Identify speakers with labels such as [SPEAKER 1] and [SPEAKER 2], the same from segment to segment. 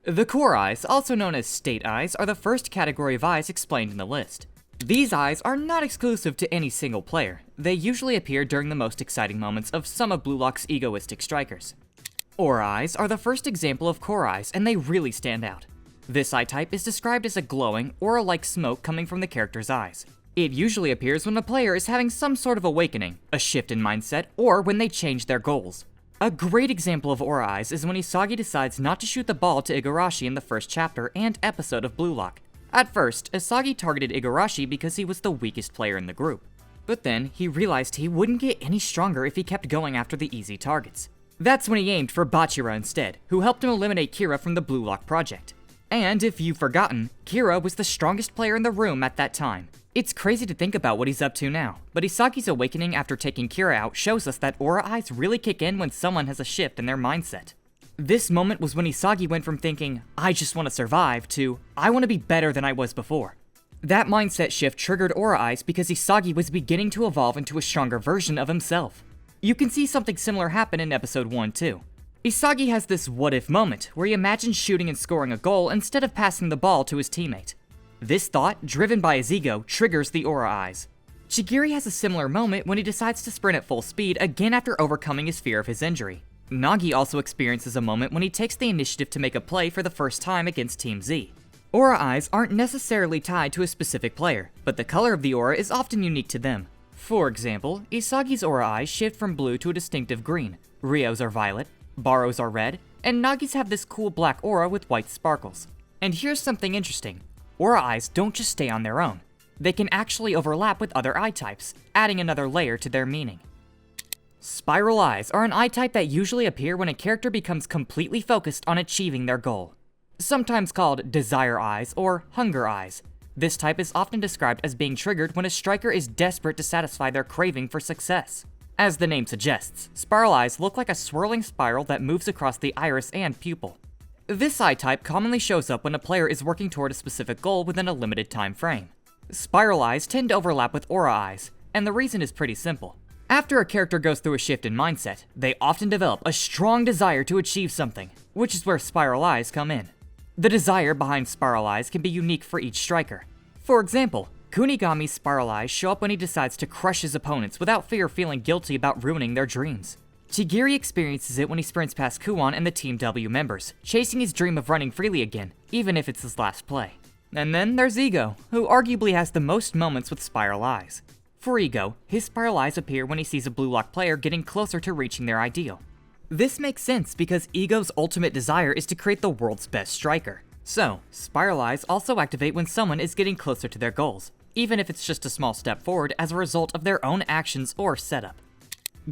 [SPEAKER 1] The core eyes, also known as state eyes, are the first category of eyes explained in the list. These eyes are not exclusive to any single player. They usually appear during the most exciting moments of some of Blue Lock's egoistic strikers. Ora Eyes are the first example of core eyes, and they really stand out. This eye type is described as a glowing, aura-like smoke coming from the character's eyes. It usually appears when a player is having some sort of awakening, a shift in mindset, or when they change their goals. A great example of Ora Eyes is when Isagi decides not to shoot the ball to Igarashi in the first chapter and episode of Blue Lock. At first, Isagi targeted Igarashi because he was the weakest player in the group. But then, he realized he wouldn't get any stronger if he kept going after the easy targets. That's when he aimed for Bachira instead, who helped him eliminate Kira from the Blue Lock project. And if you've forgotten, Kira was the strongest player in the room at that time. It's crazy to think about what he's up to now, but Isagi's awakening after taking Kira out shows us that Ora Eyes really kick in when someone has a shift in their mindset. This moment was when Isagi went from thinking, I just want to survive, to, I want to be better than I was before. That mindset shift triggered Ora Eyes because Isagi was beginning to evolve into a stronger version of himself. You can see something similar happen in episode 1 too. Isagi has this what-if moment, where he imagines shooting and scoring a goal instead of passing the ball to his teammate. This thought, driven by his ego, triggers the Ora Eyes. Chigiri has a similar moment when he decides to sprint at full speed again after overcoming his fear of his injury. Nagi also experiences a moment when he takes the initiative to make a play for the first time against Team Z. Ora Eyes aren't necessarily tied to a specific player, but the color of the aura is often unique to them. For example, Isagi's Ora Eyes shift from blue to a distinctive green, Ryo's are violet, Baro's are red, and Nagi's have this cool black aura with white sparkles. And here's something interesting. Ora Eyes don't just stay on their own. They can actually overlap with other eye types, adding another layer to their meaning. Spiral Eyes are an eye type that usually appear when a character becomes completely focused on achieving their goal. Sometimes called Desire Eyes or Hunger Eyes. This type is often described as being triggered when a striker is desperate to satisfy their craving for success. As the name suggests, spiral eyes look like a swirling spiral that moves across the iris and pupil. This eye type commonly shows up when a player is working toward a specific goal within a limited time frame. Spiral eyes tend to overlap with Ora Eyes, and the reason is pretty simple. After a character goes through a shift in mindset, they often develop a strong desire to achieve something, which is where spiral eyes come in. The desire behind spiral eyes can be unique for each striker. For example, Kunigami's spiral eyes show up when he decides to crush his opponents without fear of feeling guilty about ruining their dreams. Chigiri experiences it when he sprints past Kuon and the Team W members, chasing his dream of running freely again, even if it's his last play. And then there's Ego, who arguably has the most moments with spiral eyes. For Ego, his spiral eyes appear when he sees a Blue Lock player getting closer to reaching their ideal. This makes sense because Ego's ultimate desire is to create the world's best striker. So, spiral eyes also activate when someone is getting closer to their goals, even if it's just a small step forward as a result of their own actions or setup.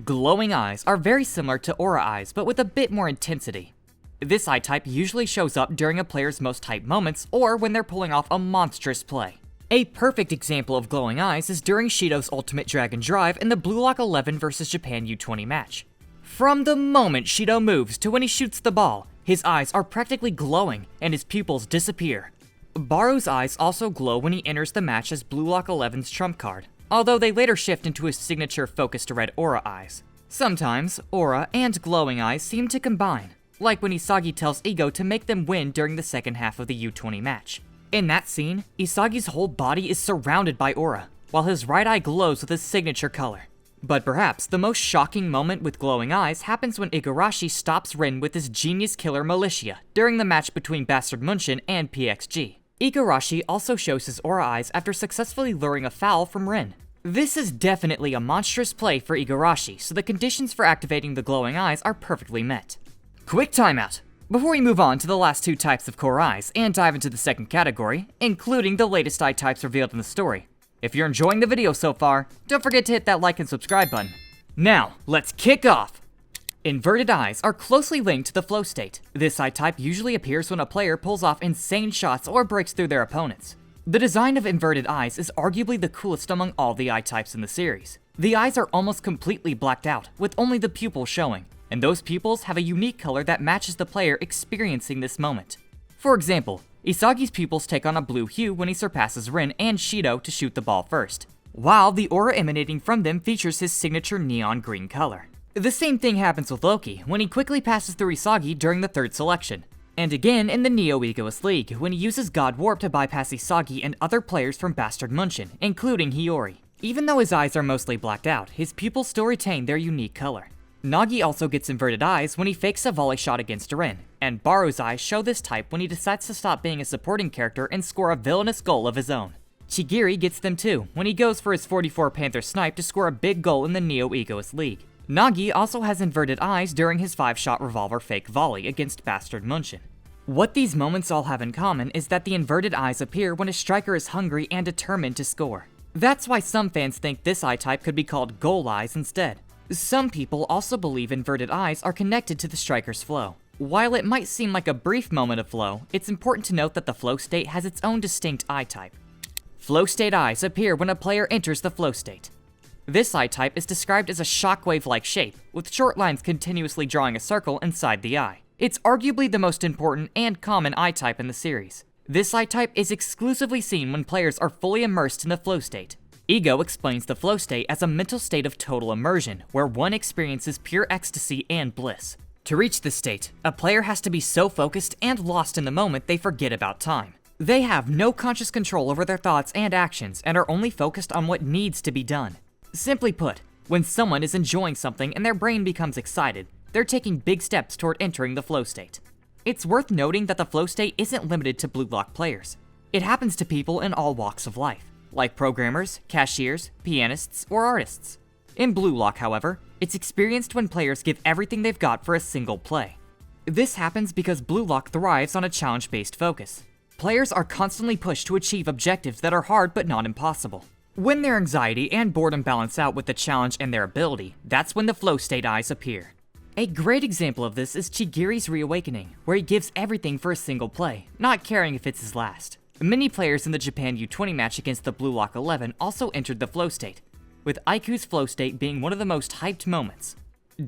[SPEAKER 1] Glowing eyes are very similar to Ora Eyes, but with a bit more intensity. This eye type usually shows up during a player's most hyped moments or when they're pulling off a monstrous play. A perfect example of glowing eyes is during Shido's ultimate Dragon Drive in the Blue Lock 11 vs Japan U20 match. From the moment Shido moves to when he shoots the ball, his eyes are practically glowing and his pupils disappear. Baro's eyes also glow when he enters the match as Blue Lock 11's trump card, although they later shift into his signature focused red Ora Eyes. Sometimes, Ora and glowing eyes seem to combine, like when Isagi tells Ego to make them win during the second half of the U20 match. In that scene, Isagi's whole body is surrounded by aura, while his right eye glows with his signature color. But perhaps the most shocking moment with glowing eyes happens when Igarashi stops Rin with his genius killer militia during the match between Bastard Munchen and PXG. Igarashi also shows his Ora Eyes after successfully luring a foul from Rin. This is definitely a monstrous play for Igarashi, so the conditions for activating the glowing eyes are perfectly met. Quick timeout! Before we move on to the last two types of core eyes and dive into the second category, including the latest eye types revealed in the story, if you're enjoying the video so far, don't forget to hit that like and subscribe button. Now, let's kick off! Inverted eyes are closely linked to the flow state. This eye type usually appears when a player pulls off insane shots or breaks through their opponents. The design of inverted eyes is arguably the coolest among all the eye types in the series. The eyes are almost completely blacked out, with only the pupil showing, and those pupils have a unique color that matches the player experiencing this moment. For example, Isagi's pupils take on a blue hue when he surpasses Rin and Shido to shoot the ball first, while the aura emanating from them features his signature neon green color. The same thing happens with Loki when he quickly passes through Isagi during the third selection. And again in the Neo-Egoist League, when he uses God Warp to bypass Isagi and other players from Bastard Munchen, including Hiyori. Even though his eyes are mostly blacked out, his pupils still retain their unique color. Nagi also gets inverted eyes when he fakes a volley shot against Rin, and Baru's eyes show this type when he decides to stop being a supporting character and score a villainous goal of his own. Chigiri gets them too, when he goes for his 44 Panther snipe to score a big goal in the Neo-Egoist League. Nagi also has inverted eyes during his 5-shot revolver fake volley against Bastard Munchen. What these moments all have in common is that the inverted eyes appear when a striker is hungry and determined to score. That's why some fans think this eye type could be called goal eyes instead. Some people also believe inverted eyes are connected to the striker's flow. While it might seem like a brief moment of flow, it's important to note that the flow state has its own distinct eye type. Flow state eyes appear when a player enters the flow state. This eye type is described as a shockwave-like shape, with short lines continuously drawing a circle inside the eye. It's arguably the most important and common eye type in the series. This eye type is exclusively seen when players are fully immersed in the flow state. Ego explains the flow state as a mental state of total immersion, where one experiences pure ecstasy and bliss. To reach this state, a player has to be so focused and lost in the moment they forget about time. They have no conscious control over their thoughts and actions and are only focused on what needs to be done. Simply put, when someone is enjoying something and their brain becomes excited, they're taking big steps toward entering the flow state. It's worth noting that the flow state isn't limited to Blue Lock players. It happens to people in all walks of life, like programmers, cashiers, pianists, or artists. In Blue Lock, however, it's experienced when players give everything they've got for a single play. This happens because Blue Lock thrives on a challenge-based focus. Players are constantly pushed to achieve objectives that are hard but not impossible. When their anxiety and boredom balance out with the challenge and their ability, that's when the flow state eyes appear. A great example of this is Chigiri's Reawakening, where he gives everything for a single play, not caring if it's his last. Many players in the Japan U20 match against the Blue Lock 11 also entered the flow state, with Aiku's flow state being one of the most hyped moments.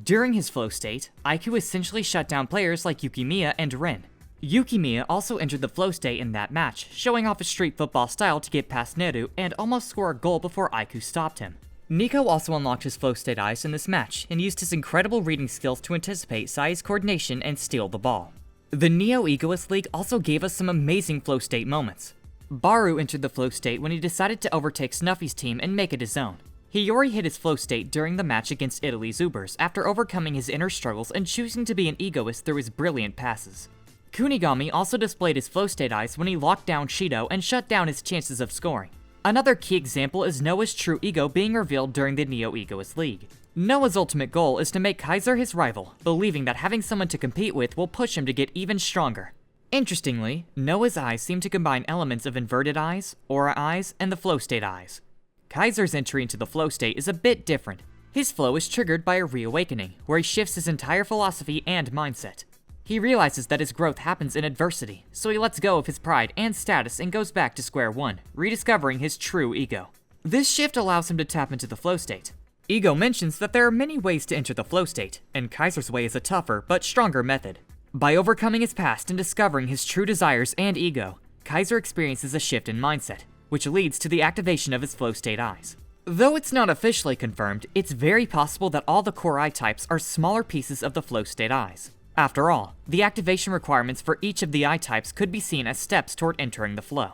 [SPEAKER 1] During his flow state, Aiku essentially shut down players like Yukimiya and Rin. Yukimiya also entered the flow state in that match, showing off his street football style to get past Neru and almost score a goal before Aiku stopped him. Nico also unlocked his flow state eyes in this match and used his incredible reading skills to anticipate Sai's coordination and steal the ball. The Neo-Egoist League also gave us some amazing flow state moments. Baru entered the flow state when he decided to overtake Snuffy's team and make it his own. Hiyori hit his flow state during the match against Italy's Ubers after overcoming his inner struggles and choosing to be an egoist through his brilliant passes. Kunigami also displayed his flow state eyes when he locked down Shido and shut down his chances of scoring. Another key example is Noah's true ego being revealed during the Neo-Egoist League. Noah's ultimate goal is to make Kaiser his rival, believing that having someone to compete with will push him to get even stronger. Interestingly, Noah's eyes seem to combine elements of inverted eyes, aura eyes, and the flow state eyes. Kaiser's entry into the flow state is a bit different. His flow is triggered by a reawakening, where he shifts his entire philosophy and mindset. He realizes that his growth happens in adversity, so he lets go of his pride and status and goes back to square one, rediscovering his true ego. This shift allows him to tap into the flow state. Ego mentions that there are many ways to enter the flow state, and Kaiser's way is a tougher but stronger method. By overcoming his past and discovering his true desires and ego, Kaiser experiences a shift in mindset, which leads to the activation of his flow state eyes. Though it's not officially confirmed, it's very possible that all the core eye types are smaller pieces of the flow state eyes. After all, the activation requirements for each of the eye types could be seen as steps toward entering the flow.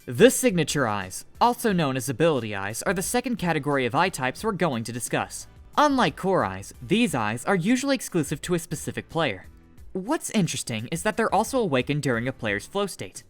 [SPEAKER 1] The signature eyes, also known as ability eyes, are the second category of eye types we're going to discuss. Unlike core eyes, these eyes are usually exclusive to a specific player. What's interesting is that they're also awakened during a player's flow state.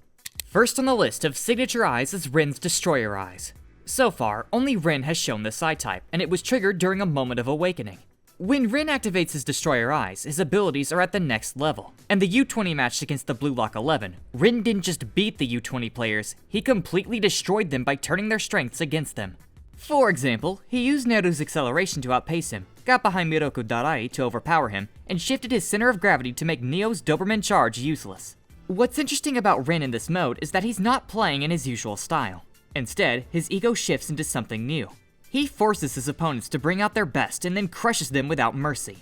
[SPEAKER 1] First on the list of signature eyes is Rin's Destroyer Eyes. So far, only Rin has shown this eye type, and it was triggered during a moment of awakening. When Rin activates his Destroyer Eyes, his abilities are at the next level. And the U20 match against the Blue Lock 11, Rin didn't just beat the U20 players, he completely destroyed them by turning their strengths against them. For example, he used Neru's acceleration to outpace him, got behind Miroku Darai to overpower him, and shifted his center of gravity to make Neo's Doberman charge useless. What's interesting about Rin in this mode is that he's not playing in his usual style. Instead, his ego shifts into something new. He forces his opponents to bring out their best and then crushes them without mercy.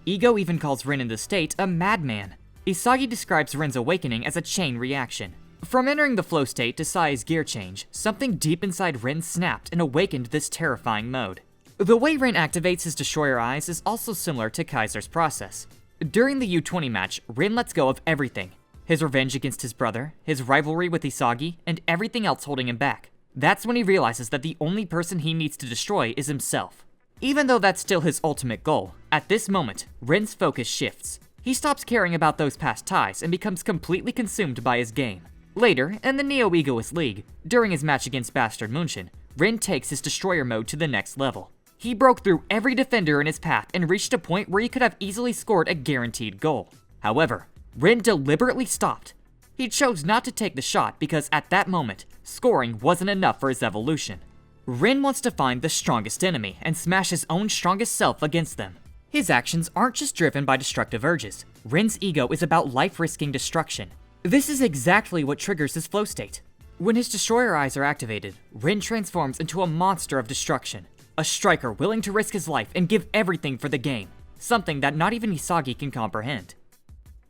[SPEAKER 1] Ego even calls Rin in this state a madman. Isagi describes Rin's awakening as a chain reaction. From entering the flow state to Sai's gear change, something deep inside Rin snapped and awakened this terrifying mode. The way Rin activates his Destroyer Eyes is also similar to Kaiser's process. During the U20 match, Rin lets go of everything. his revenge against his brother, his rivalry with Isagi, and everything else holding him back. That's when he realizes that the only person he needs to destroy is himself. Even though that's still his ultimate goal, at this moment, Rin's focus shifts. He stops caring about those past ties and becomes completely consumed by his game. Later, in the Neo-Egoist League, during his match against Bastard Munchen, Rin takes his destroyer mode to the next level. He broke through every defender in his path and reached a point where he could have easily scored a guaranteed goal. However, Rin deliberately stopped. He chose not to take the shot because at that moment, scoring wasn't enough for his evolution. Rin wants to find the strongest enemy and smash his own strongest self against them. His actions aren't just driven by destructive urges. Rin's ego is about life-risking destruction. This is exactly what triggers his flow state. When his destroyer eyes are activated, Rin transforms into a monster of destruction. A striker willing to risk his life and give everything for the game. Something that not even Isagi can comprehend.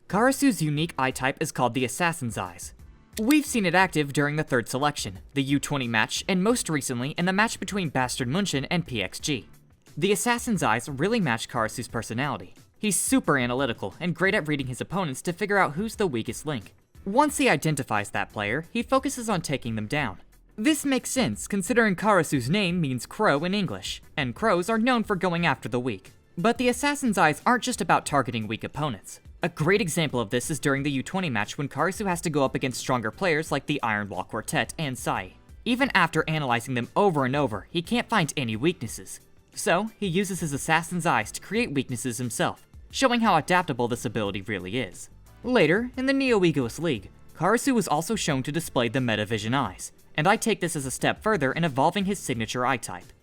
[SPEAKER 1] Karasu's unique eye type is called the Assassin's Eyes. We've seen it active during the third selection, the U20 match, and most recently in the match between Bastard Munchen and PXG. The Assassin's Eyes really match Karasu's personality. He's super analytical and great at reading his opponents to figure out who's the weakest link. Once he identifies that player, he focuses on taking them down. This makes sense considering Karasu's name means crow in English, and crows are known for going after the weak. But the Assassin's Eyes aren't just about targeting weak opponents. A great example of this is during the U20 match when Karasu has to go up against stronger players like the Iron Wall Quartet and Sai. Even after analyzing them over and over, he can't find any weaknesses. So, he uses his Assassin's Eyes to create weaknesses himself, showing how adaptable this ability really is. Later, in the Neo-Egoist League, Karasu was also shown to display the Metavision Eyes, and I take this as a step further in evolving his signature eye type.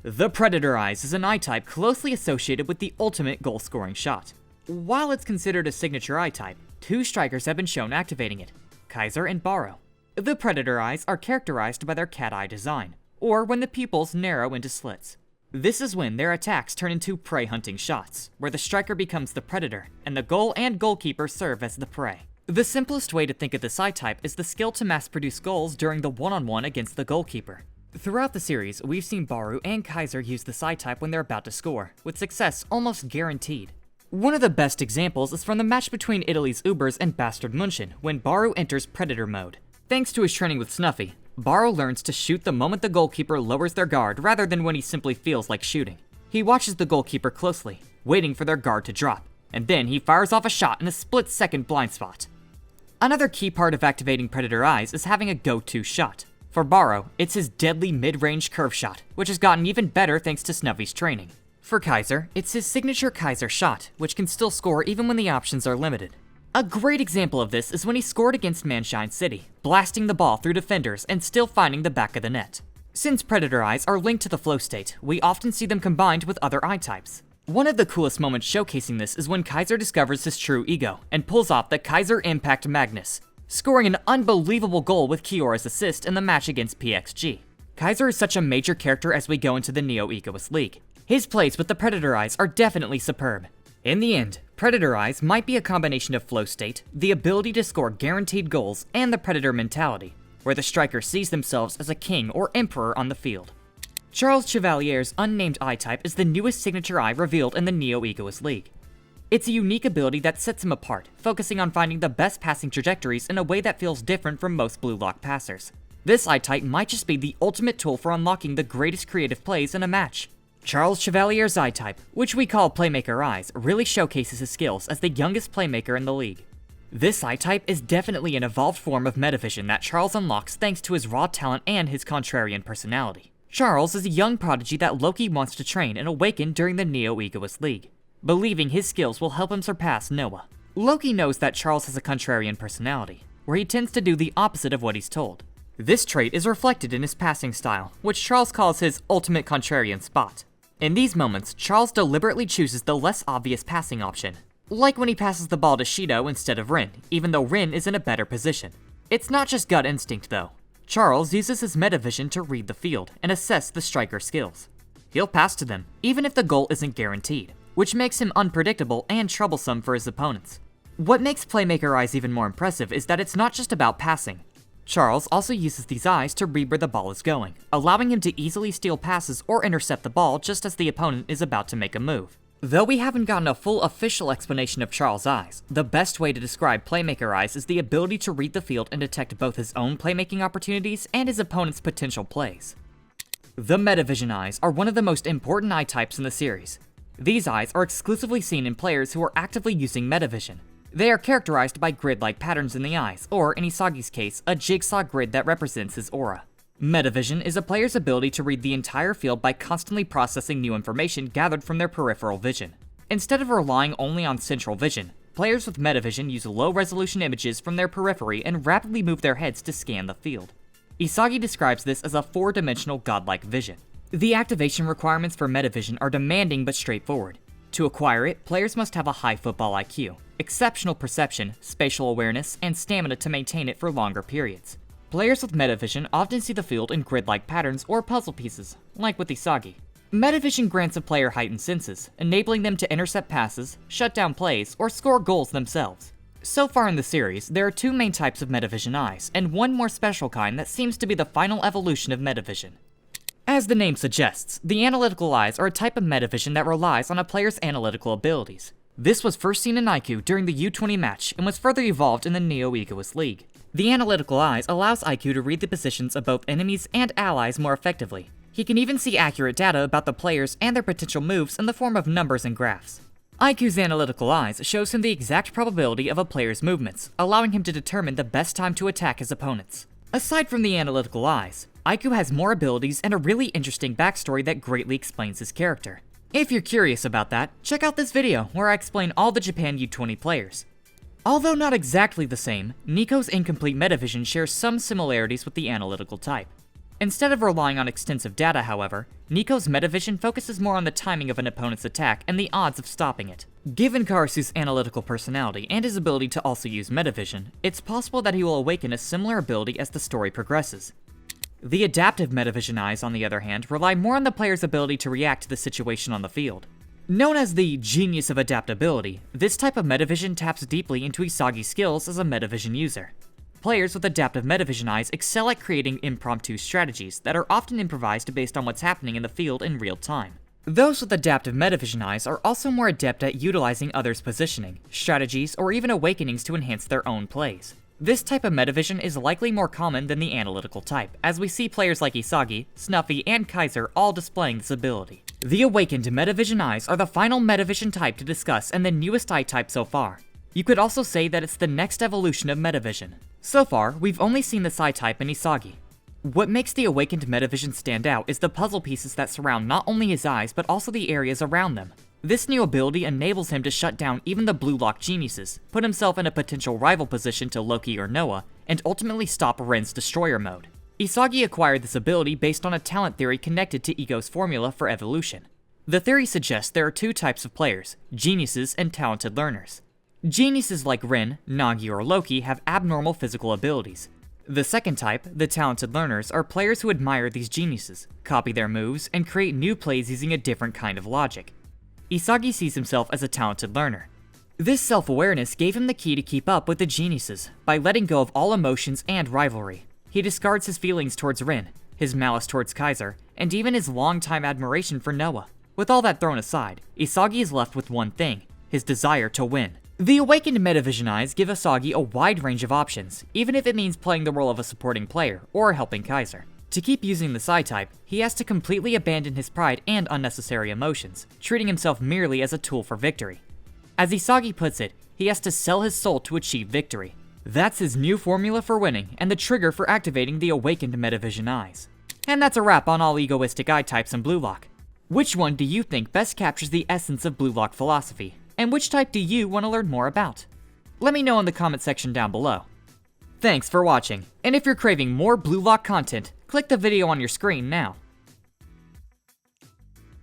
[SPEAKER 1] The Predator Eyes is an eye type closely associated with the ultimate goal-scoring shot. While it's considered a signature eye type, two strikers have been shown activating it, Kaiser and Baro. The Predator Eyes are characterized by their cat eye design, or when the pupils narrow into slits. This is when their attacks turn into prey hunting shots, where the striker becomes the predator, and the goal and goalkeeper serve as the prey. The simplest way to think of this eye type is the skill to mass-produce goals during the one-on-one against the goalkeeper. Throughout the series, we've seen Baru and Kaiser use this eye type when they're about to score, with success almost guaranteed. One of the best examples is from the match between Italy's Ubers and Bastard Munchen, when Baru enters Predator mode. Thanks to his training with Snuffy, Baru learns to shoot the moment the goalkeeper lowers their guard rather than when he simply feels like shooting. He watches the goalkeeper closely, waiting for their guard to drop, and then he fires off a shot in a split-second blind spot. Another key part of activating Predator Eyes is having a go-to shot. For Baru, it's his deadly mid-range curve shot, which has gotten even better thanks to Snuffy's training. For Kaiser, it's his signature Kaiser shot, which can still score even when the options are limited. A great example of this is when he scored against Manshine City, blasting the ball through defenders and still finding the back of the net. Since Predator Eyes are linked to the flow state, we often see them combined with other eye types. One of the coolest moments showcasing this is when Kaiser discovers his true ego and pulls off the Kaiser Impact Magnus, scoring an unbelievable goal with Kiora's assist in the match against PXG. Kaiser is such a major character as we go into the Neo-Egoist League. His plays with the Predator Eyes are definitely superb. In the end, Predator Eyes might be a combination of flow state, the ability to score guaranteed goals, and the Predator mentality, where the striker sees themselves as a king or emperor on the field. Charles Chevalier's unnamed eye type is the newest signature eye revealed in the Neo-Egoist League. It's a unique ability that sets him apart, focusing on finding the best passing trajectories in a way that feels different from most blue lock passers. This eye type might just be the ultimate tool for unlocking the greatest creative plays in a match. Charles Chevalier's eye type, which we call Playmaker Eyes, really showcases his skills as the youngest playmaker in the league. This eye type is definitely an evolved form of Metavision that Charles unlocks thanks to his raw talent and his contrarian personality. Charles is a young prodigy that Loki wants to train and awaken during the Neo-Egoist League, believing his skills will help him surpass Noah. Loki knows that Charles has a contrarian personality, where he tends to do the opposite of what he's told. This trait is reflected in his passing style, which Charles calls his ultimate contrarian spot. In these moments, Charles deliberately chooses the less obvious passing option, like when he passes the ball to Shido instead of Rin, even though Rin is in a better position. It's not just gut instinct though. Charles uses his metavision to read the field and assess the striker's skills. He'll pass to them, even if the goal isn't guaranteed, which makes him unpredictable and troublesome for his opponents. What makes Playmaker Eyes even more impressive is that it's not just about passing. Charles also uses these eyes to read where the ball is going, allowing him to easily steal passes or intercept the ball just as the opponent is about to make a move. Though we haven't gotten a full official explanation of Charles' eyes, the best way to describe Playmaker Eyes is the ability to read the field and detect both his own playmaking opportunities and his opponent's potential plays. The Metavision Eyes are one of the most important eye types in the series. These eyes are exclusively seen in players who are actively using Metavision. They are characterized by grid-like patterns in the eyes, or in Isagi's case, a jigsaw grid that represents his aura. Metavision is a player's ability to read the entire field by constantly processing new information gathered from their peripheral vision. Instead of relying only on central vision, players with Metavision use low-resolution images from their periphery and rapidly move their heads to scan the field. Isagi describes this as a four-dimensional godlike vision. The activation requirements for Metavision are demanding but straightforward. To acquire it, players must have a high football IQ, exceptional perception, spatial awareness, and stamina to maintain it for longer periods. Players with Metavision often see the field in grid-like patterns or puzzle pieces, like with Isagi. Metavision grants a player heightened senses, enabling them to intercept passes, shut down plays, or score goals themselves. So far in the series, there are two main types of Metavision eyes, and one more special kind that seems to be the final evolution of Metavision. As the name suggests, the Analytical Eyes are a type of Metavision that relies on a player's analytical abilities. This was first seen in IQ during the U20 match and was further evolved in the Neo-Egoist League. The Analytical Eyes allows IQ to read the positions of both enemies and allies more effectively. He can even see accurate data about the players and their potential moves in the form of numbers and graphs. IQ's Analytical Eyes shows him the exact probability of a player's movements, allowing him to determine the best time to attack his opponents. Aside from the Analytical Eyes, IQ has more abilities and a really interesting backstory that greatly explains his character. If you're curious about that, check out this video where I explain all the Japan U20 players. Although not exactly the same, Nico's incomplete Metavision shares some similarities with the analytical type. Instead of relying on extensive data, however, Nico's Metavision focuses more on the timing of an opponent's attack and the odds of stopping it. Given Karasu's analytical personality and his ability to also use Metavision, it's possible that he will awaken a similar ability as the story progresses. The adaptive Metavision eyes, on the other hand, rely more on the player's ability to react to the situation on the field. Known as the genius of adaptability, this type of Metavision taps deeply into Isagi's skills as a Metavision user. Players with adaptive Metavision eyes excel at creating impromptu strategies that are often improvised based on what's happening in the field in real time. Those with adaptive Metavision eyes are also more adept at utilizing others' positioning, strategies, or even awakenings to enhance their own plays. This type of Metavision is likely more common than the analytical type, as we see players like Isagi, Snuffy, and Kaiser all displaying this ability. The awakened Metavision eyes are the final Metavision type to discuss and the newest eye type so far. You could also say that it's the next evolution of Metavision. So far, we've only seen this eye type in Isagi. What makes the awakened Metavision stand out is the puzzle pieces that surround not only his eyes but also the areas around them. This new ability enables him to shut down even the Blue Lock geniuses, put himself in a potential rival position to Loki or Noah, and ultimately stop Ren's Destroyer mode. Isagi acquired this ability based on a talent theory connected to Ego's formula for evolution. The theory suggests there are two types of players, geniuses and talented learners. Geniuses like Ren, Nagi, or Loki have abnormal physical abilities. The second type, the talented learners, are players who admire these geniuses, copy their moves, and create new plays using a different kind of logic. Isagi sees himself as a talented learner. This self-awareness gave him the key to keep up with the geniuses by letting go of all emotions and rivalry. He discards his feelings towards Ren, his malice towards Kaiser, and even his long-time admiration for Noah. With all that thrown aside, Isagi is left with one thing, his desire to win. The awakened Metavision eyes give Isagi a wide range of options, even if it means playing the role of a supporting player or helping Kaiser. To keep using the Psi type, he has to completely abandon his pride and unnecessary emotions, treating himself merely as a tool for victory. As Isagi puts it, he has to sell his soul to achieve victory. That's his new formula for winning, and the trigger for activating the awakened Metavision eyes. And that's a wrap on all egoistic eye types in Blue Lock. Which one do you think best captures the essence of Blue Lock philosophy? And which type do you want to learn more about? Let me know in the comment section down below. Thanks for watching, and if you're craving more Blue Lock content, click the video on your screen now.